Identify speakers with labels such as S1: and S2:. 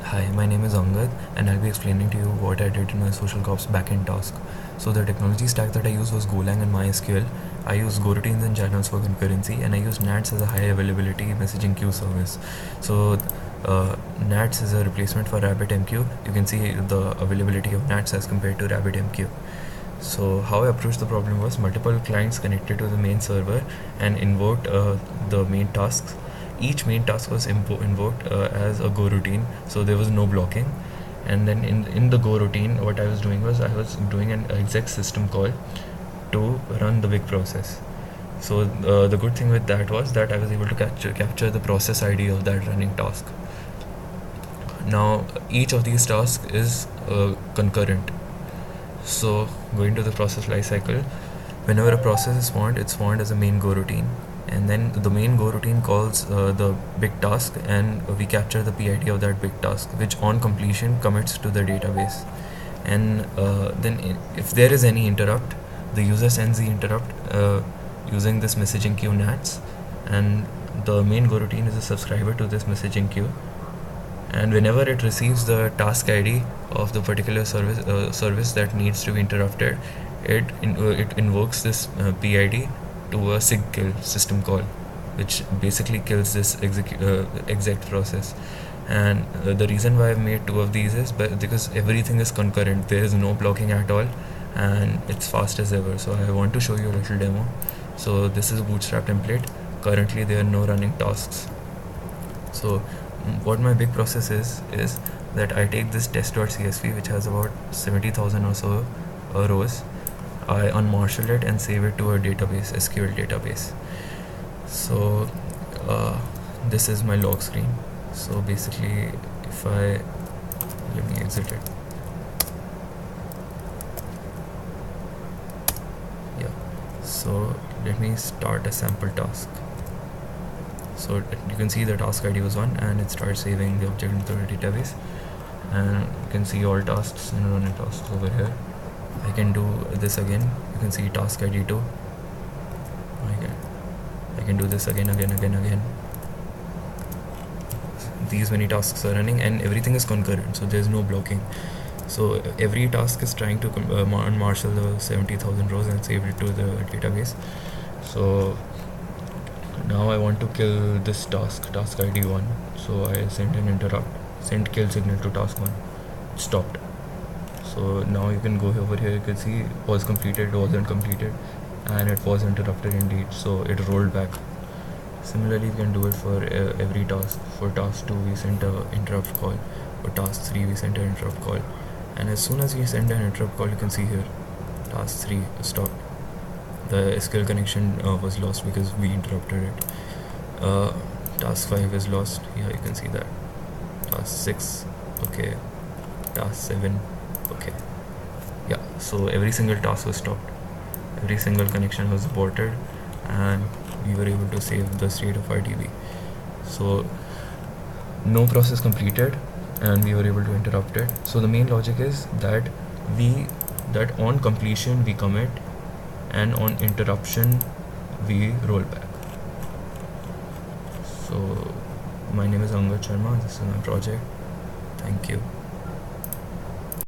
S1: Hi, my name is Angad and I'll be explaining to you what I did in my socialcops backend task. So the technology stack that I used was Golang and MySQL. I used goroutines and channels for concurrency, and I used NATS as a high availability messaging queue service. So NATS is a replacement for RabbitMQ. You can see the availability of NATS as compared to RabbitMQ. So how I approached the problem was multiple clients connected to the main server and invoked the main tasks. Each main task was invoked as a go routine, so there was no blocking. And then in the go routine, what I was doing was I was doing an exec system call to run the big process. So the good thing with that was that I was able to capture the process ID of that running task. Now each of these tasks is concurrent. So going to the process lifecycle, whenever a process is spawned, it's spawned as a main go routine, and then the main go routine calls the big task, and we capture the PID of that big task, which on completion commits to the database. And then if there is any interrupt, the user sends the interrupt using this messaging queue NATS, and the main go routine is a subscriber to this messaging queue. And whenever it receives the task ID of the particular service that needs to be interrupted, it invokes this PID to a sig kill system call, which basically kills this exec process. And the reason why I've made two of these is because everything is concurrent. There is no blocking at all, and it's fast as ever. So I want to show you a little demo. So this is a bootstrap template. Currently there are no running tasks. So what my big process is that I take this test.csv, which has about 70,000 or so rows. I unmarshal it and save it to a database, SQL database. So this is my log screen. So basically, if let me exit it. Yeah. So let me start a sample task. So you can see the task ID was 1, and it starts saving the object into the database. And you can see all tasks and running tasks over here. I can do this again. You can see task ID 2. I can do this again. These many tasks are running, and everything is concurrent, so there's no blocking. So every task is trying to unmarshal the 70,000 rows and save it to the database. So now I want to kill this task ID 1. So I sent an interrupt, sent kill signal to task 1. It stopped. So now you can go over here, you can see it was completed, it wasn't completed, and it was interrupted indeed, so it rolled back. Similarly, we can do it for every task. For task 2 we sent an interrupt call, for task 3 we sent an interrupt call, and as soon as we send an interrupt call, you can see here task 3 stopped. The SQL connection was lost because we interrupted it. Task 5 is lost. Yeah, you can see that. Task 6, okay. Task 7, okay. Yeah, so every single task was stopped. Every single connection was aborted, and we were able to save the state of our DB. So no process completed, and we were able to interrupt it. So the main logic is that on completion we commit, and on interruption we roll back. So my name is Angad Sharma. This is my project. Thank you.